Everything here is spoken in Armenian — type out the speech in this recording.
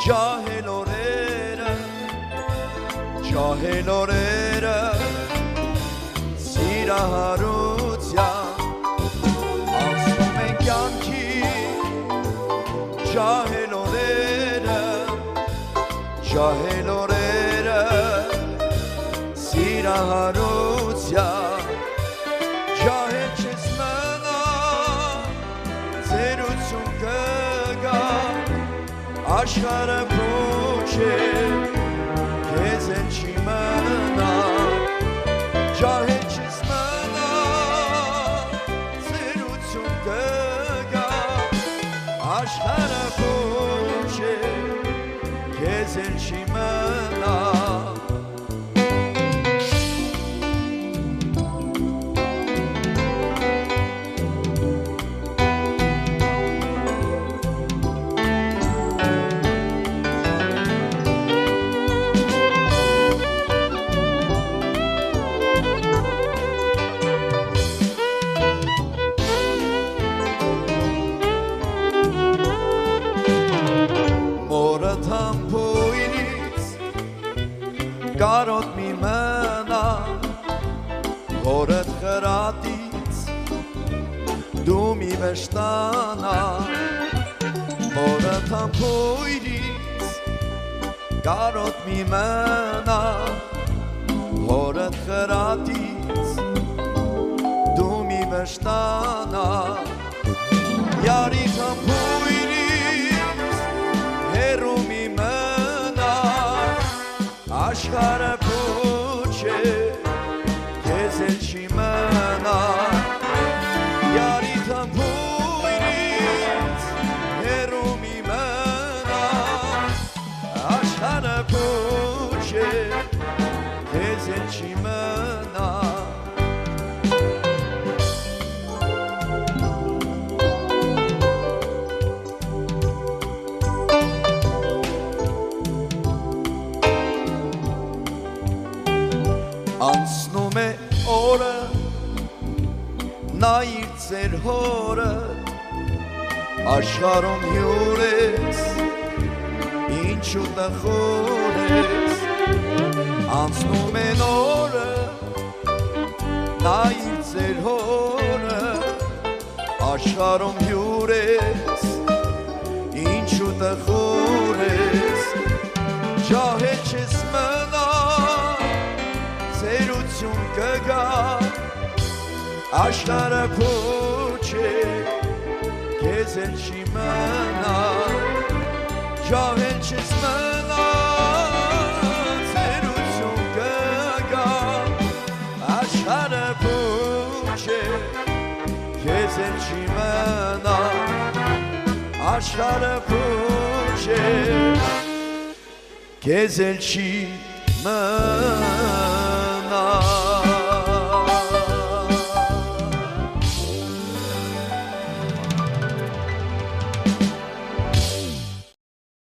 Ջահել օրերը սիրահարության անցնում են կյանքի ջահել օրերը սիրահարության ջահել չես մնա ծերություն կգա աշխարհը փոչ է քեզ էլ չի մնա ջահել չես մնա ծերություն կգա աշխարհը փոչ է քեզ էլ չի մնա Կարոտ մի մնա հորդ խրատից դու մի վշտանա հորդ համբույրից կարոտ մի մնա հորդ խրատից դու մի վշտանա յարիք համբույրից հեռու մի մնա աշխարհը փոչ է քեզ էլ չի մնա յարիք համբույրից հեռու մի մնա աշխարհը փոչ է քեզ էլ չի մնա Անցնում է օրը նայիր ծեր հորը աշխարհում հյուր ես ինչու տխուր ես անցնում են օրը նայիր ծեր հորը աշխարհում հյուր ես ինչու տխուր ես ջահել չես մնա ծերություն կգա աշխարհը փոչ է քեզ էլ չի մնա ջահել չես մնա ծերություն կգա աշխարհը փոչ է քեզ էլ չի մնա աշխարհը փոչ է քեզ էլ չի մնա